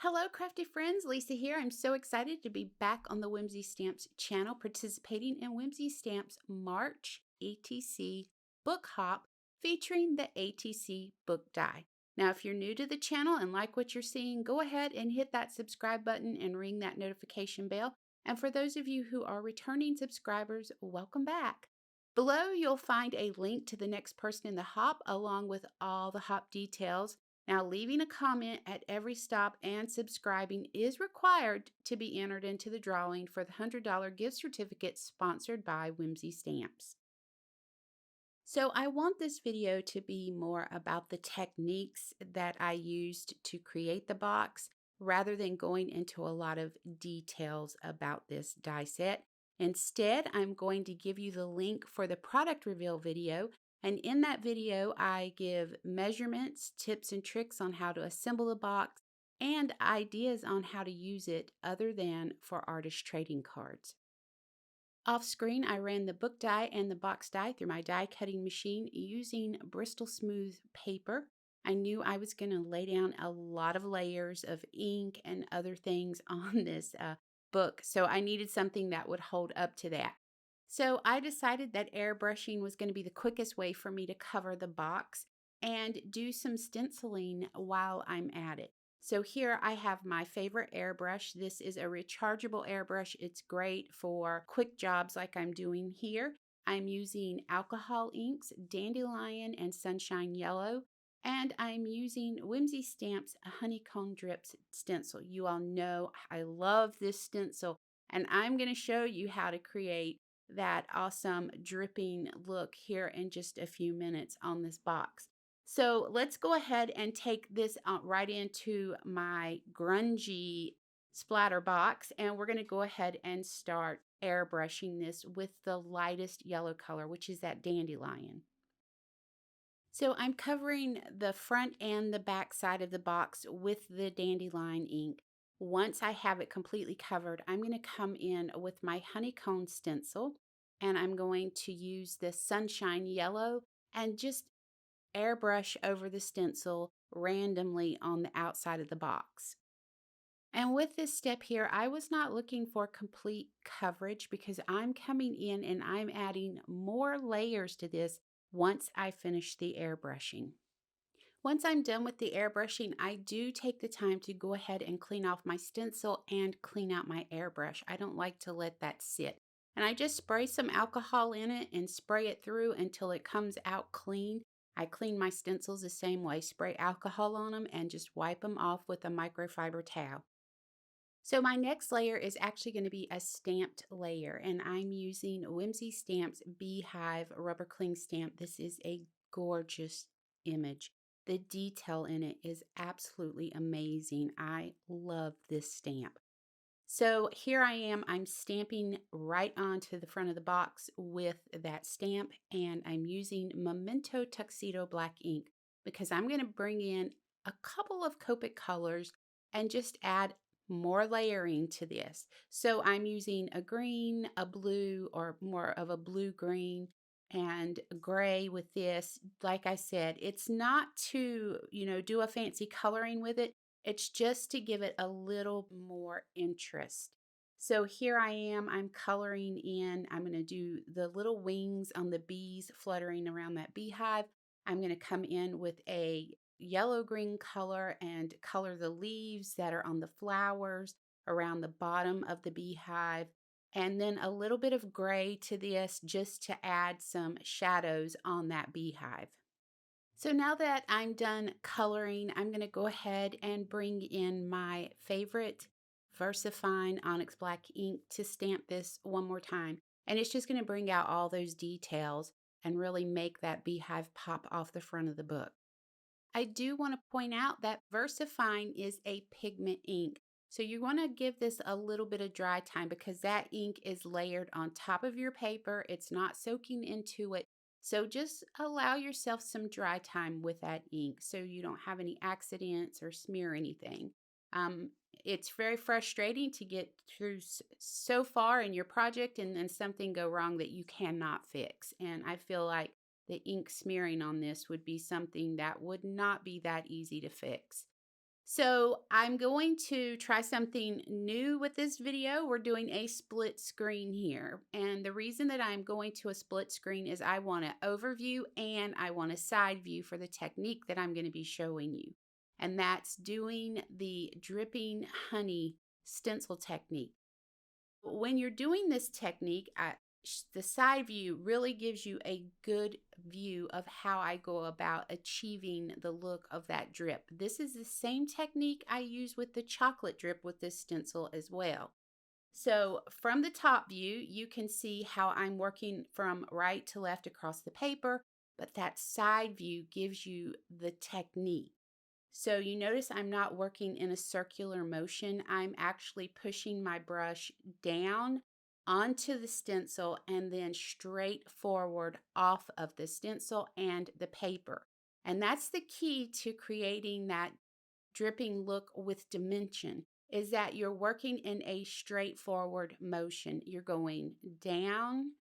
Hello, crafty friends. Lisa here. I'm so excited to be back on the Whimsy Stamps channel, participating in Whimsy Stamps March ATC book hop featuring the ATC book die. Now, if you're new to the channel and like what you're seeing, go ahead and hit that subscribe button and ring that notification bell. And for those of you who are returning subscribers, welcome back. Below, you'll find a link to the next person in the hop along with all the hop details. Now, leaving a comment at every stop and subscribing is required to be entered into the drawing for the $100 gift certificate sponsored by Whimsy Stamps. So I want this video to be more about the techniques that I used to create the box rather than going into a lot of details about this die set. Instead, I'm going to give you the link for the product reveal video. And in that video, I give measurements, tips and tricks on how to assemble the box, and ideas on how to use it other than for artist trading cards. Off screen, I ran the book die and the box die through my die cutting machine using Bristol Smooth paper. I knew I was going to lay down a lot of layers of ink and other things on this book, so I needed something that would hold up to that. So I decided that airbrushing was going to be the quickest way for me to cover the box and do some stenciling while I'm at it. So here I have my favorite airbrush. This is a rechargeable airbrush. It's great for quick jobs like I'm doing here. I'm using alcohol inks, Dandelion and Sunshine Yellow, and I'm using Whimsy Stamps Honeycomb Drips stencil. You all know I love this stencil, and I'm going to show you how to create that awesome dripping look here in just a few minutes on this box. So let's go ahead and take this right into my grungy splatter box, and we're going to go ahead and start airbrushing this with the lightest yellow color, which is that Dandelion. So I'm covering the front and the back side of the box with the Dandelion ink. Once I have it completely covered, I'm going to come in with my honeycomb stencil, and I'm going to use the Sunshine Yellow and just airbrush over the stencil randomly on the outside of the box. And with this step here, I was not looking for complete coverage because I'm coming in and I'm adding more layers to this once I finish the airbrushing. Once I'm done with the airbrushing, I do take the time to go ahead and clean off my stencil and clean out my airbrush. I don't like to let that sit. And I just spray some alcohol in it and spray it through until it comes out clean. I clean my stencils the same way, spray alcohol on them and just wipe them off with a microfiber towel. So my next layer is actually going to be a stamped layer, and I'm using Whimsy Stamps Beehive Rubber Cling Stamp. This is a gorgeous image. The detail in it is absolutely amazing. I love this stamp. So here I am, I'm stamping right onto the front of the box with that stamp, and I'm using Memento Tuxedo Black ink because I'm going to bring in a couple of Copic colors and just add more layering to this. So I'm using a green, a blue, or more of a blue-green, and gray with this. Like I said, it's not to, do a fancy coloring with it. It's just to give it a little more interest. So here I am, I'm coloring in. I'm going to do the little wings on the bees fluttering around that beehive. I'm going to come in with a yellow-green color and color the leaves that are on the flowers around the bottom of the beehive. And then a little bit of gray to this just to add some shadows on that beehive. So now that I'm done coloring, I'm going to go ahead and bring in my favorite VersaFine Onyx Black ink to stamp this one more time. And it's just going to bring out all those details and really make that beehive pop off the front of the book. I do want to point out that VersaFine is a pigment ink. So you want to give this a little bit of dry time because that ink is layered on top of your paper. It's not soaking into it. So just allow yourself some dry time with that ink so you don't have any accidents or smear anything. It's very frustrating to get through so far in your project and then something go wrong that you cannot fix. And I feel like the ink smearing on this would be something that would not be that easy to fix. So I'm going to try something new with this video. We're doing a split screen here. And the reason that I'm going to a split screen is I want an overview and I want a side view for the technique that I'm going to be showing you. And that's doing the dripping honey stencil technique. When you're doing this technique, the side view really gives you a good view of how I go about achieving the look of that drip. This is the same technique I use with the chocolate drip with this stencil as well. So from the top view, you can see how I'm working from right to left across the paper, but that side view gives you the technique. So you notice I'm not working in a circular motion. I'm actually pushing my brush down onto the stencil and then straight forward off of the stencil and the paper. And that's the key to creating that dripping look with dimension, is that you're working in a straightforward motion. You're going down,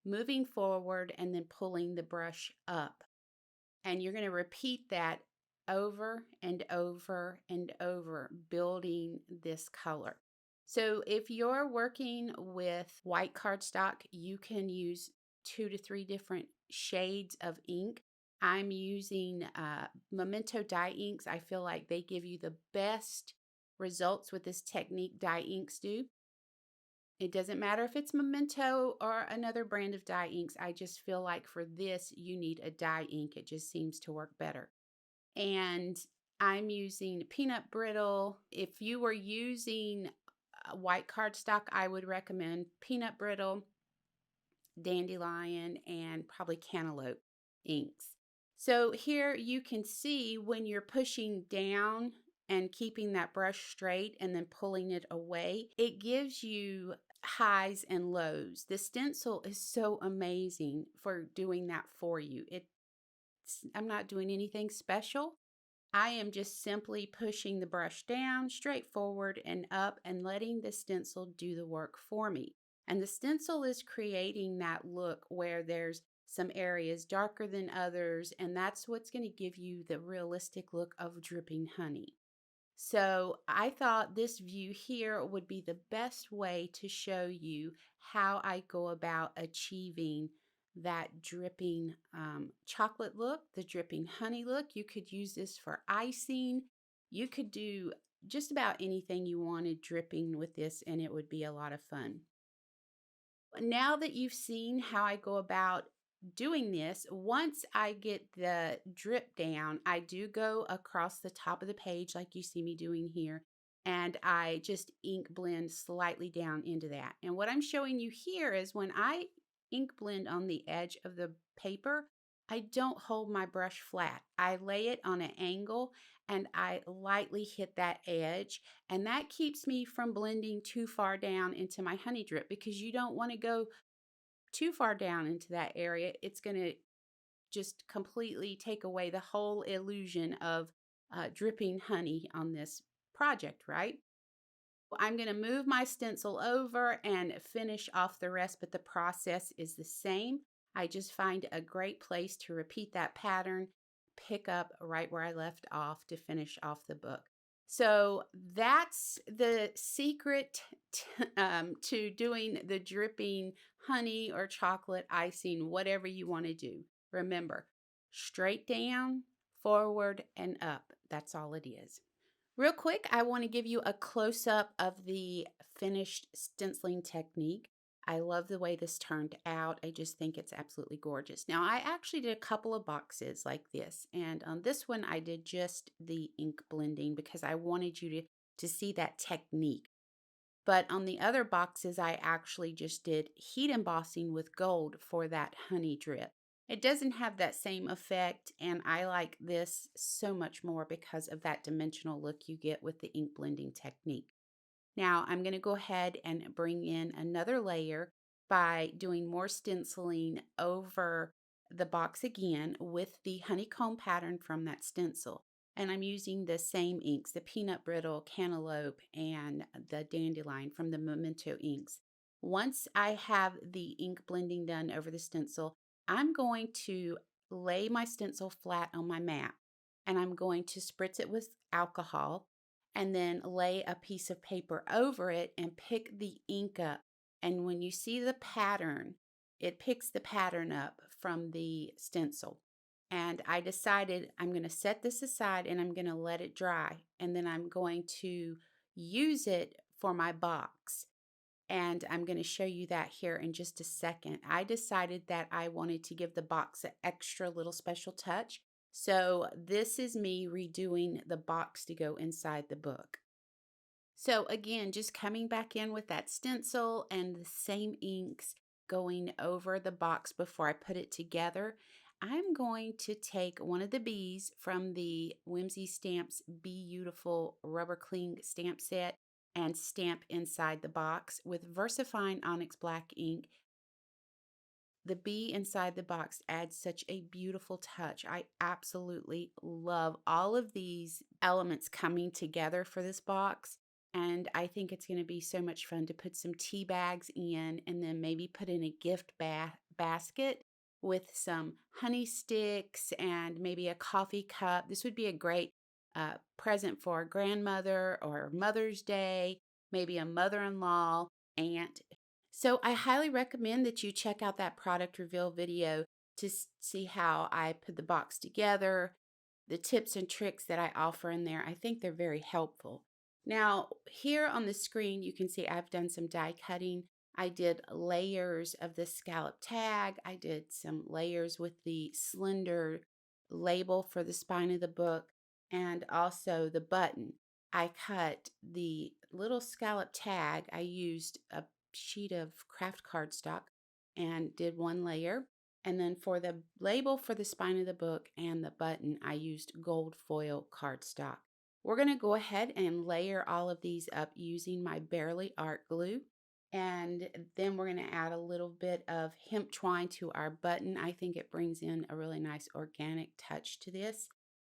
moving forward, and then pulling the brush up. And you're going to repeat that over and over and over, building this color. So if you're working with white cardstock, you can use 2 to 3 different shades of ink. I'm using Memento dye inks. I feel like they give you the best results with this technique dye inks do. It doesn't matter if it's Memento or another brand of dye inks. I just feel like for this, you need a dye ink. It just seems to work better. And I'm using peanut brittle. If you were using white cardstock, I would recommend peanut brittle, dandelion, and probably cantaloupe inks. So here you can see when you're pushing down and keeping that brush straight and then pulling it away, it gives you highs and lows. The stencil is so amazing for doing that for you. I'm not doing anything special. I am just simply pushing the brush down, straight forward and up, and letting the stencil do the work for me. And the stencil is creating that look where there's some areas darker than others, and that's what's going to give you the realistic look of dripping honey. So I thought this view here would be the best way to show you how I go about achieving that dripping chocolate look, the dripping honey look. You could use this for icing. You could do just about anything you wanted dripping with this, and it would be a lot of fun. Now that you've seen how I go about doing this, once I get the drip down, I do go across the top of the page like you see me doing here, and I just ink blend slightly down into that. And what I'm showing you here is when I ink blend on the edge of the paper, I don't hold my brush flat. I lay it on an angle and I lightly hit that edge, and that keeps me from blending too far down into my honey drip, because you don't want to go too far down into that area. It's going to just completely take away the whole illusion of dripping honey on this project, right? I'm going to move my stencil over and finish off the rest, but the process is the same. I just find a great place to repeat that pattern, pick up right where I left off to finish off the book. So that's the secret to doing the dripping honey or chocolate icing, whatever you want to do. Remember, straight down, forward, and up. That's all it is. Real quick, I want to give you a close-up of the finished stenciling technique. I love the way this turned out. I just think it's absolutely gorgeous. Now, I actually did a couple of boxes like this, and on this one, I did just the ink blending because I wanted you to see that technique. But on the other boxes, I actually just did heat embossing with gold for that honey drip. It doesn't have that same effect, and I like this so much more because of that dimensional look you get with the ink blending technique. Now I'm going to go ahead and bring in another layer by doing more stenciling over the box again with the honeycomb pattern from that stencil. And I'm using the same inks, the peanut brittle, cantaloupe, and the dandelion from the Memento inks. Once I have the ink blending done over the stencil, I'm going to lay my stencil flat on my mat, and I'm going to spritz it with alcohol. and then lay a piece of paper over it and pick the ink up. And when you see the pattern, it picks the pattern up from the stencil. And I decided I'm going to set this aside and I'm going to let it dry. And then I'm going to use it for my box. And I'm going to show you that here in just a second. I decided that I wanted to give the box an extra little special touch. So this is me redoing the box to go inside the book. So again, just coming back in with that stencil and the same inks going over the box before I put it together. I'm going to take one of the bees from the Whimsy Stamps Bee-itiful rubber cling stamp set and stamp inside the box with VersaFine Onyx Black ink. The bee inside the box adds such a beautiful touch. I absolutely love all of these elements coming together for this box. And I think it's going to be so much fun to put some tea bags in and then maybe put in a gift basket with some honey sticks and maybe a coffee cup. This would be a great present for a grandmother or Mother's Day, maybe a mother-in-law, aunt. So I highly recommend that you check out that product reveal video to see how I put the box together, the tips and tricks that I offer in there. I think they're very helpful. Now, here on the screen, you can see I've done some die cutting. I did layers of the scallop tag. I did some layers with the slender label for the spine of the book and also the button. I cut the little scallop tag. I used a sheet of craft cardstock and did one layer. And then for the label for the spine of the book and the button, I used gold foil cardstock. We're going to go ahead and layer all of these up using my Bearly Art Glue. And then we're going to add a little bit of hemp twine to our button. I think it brings in a really nice organic touch to this.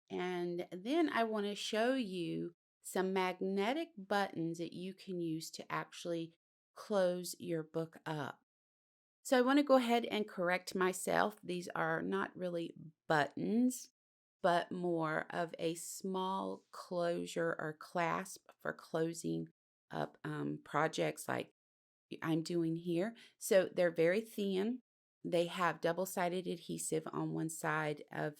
And then I want to show you some magnetic buttons that you can use to actually close your book up. So I want to go ahead and correct myself. These are not really buttons, but more of a small closure or clasp for closing up projects like I'm doing here. So they're very thin. They have double-sided adhesive on one side of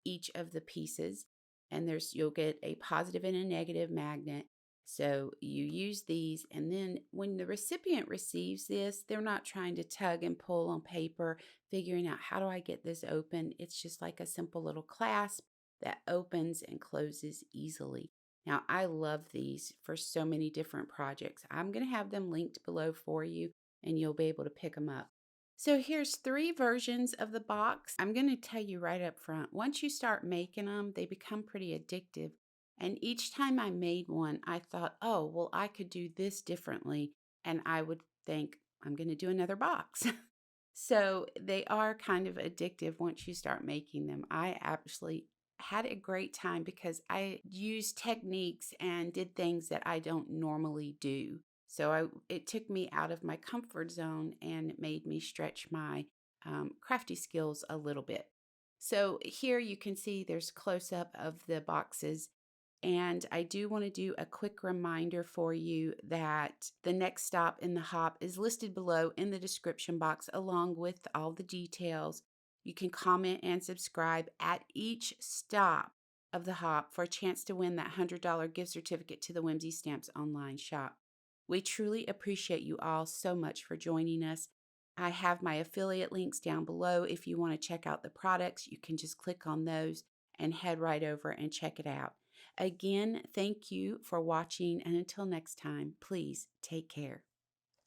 each of the pieces, and you'll get a positive and a negative magnet. So you use these, and then when the recipient receives this, they're not trying to tug and pull on paper, figuring out how do I get this open. It's just like a simple little clasp that opens and closes easily. Now, I love these for so many different projects. I'm going to have them linked below for you, and you'll be able to pick them up. So here's 3 versions of the box. I'm going to tell you right up front, once you start making them, they become pretty addictive. And each time I made one, I thought, oh, well, I could do this differently. And I would think, I'm going to do another box. So they are kind of addictive once you start making them. I actually had a great time because I used techniques and did things that I don't normally do. So it took me out of my comfort zone and made me stretch my crafty skills a little bit. So here you can see there's close-up of the boxes. And I do want to do a quick reminder for you that the next stop in the hop is listed below in the description box along with all the details. You can comment and subscribe at each stop of the hop for a chance to win that $100 gift certificate to the Whimsy Stamps online shop. We truly appreciate you all so much for joining us. I have my affiliate links down below. If you want to check out the products, you can just click on those and head right over and check it out. Again, thank you for watching, and until next time, please take care.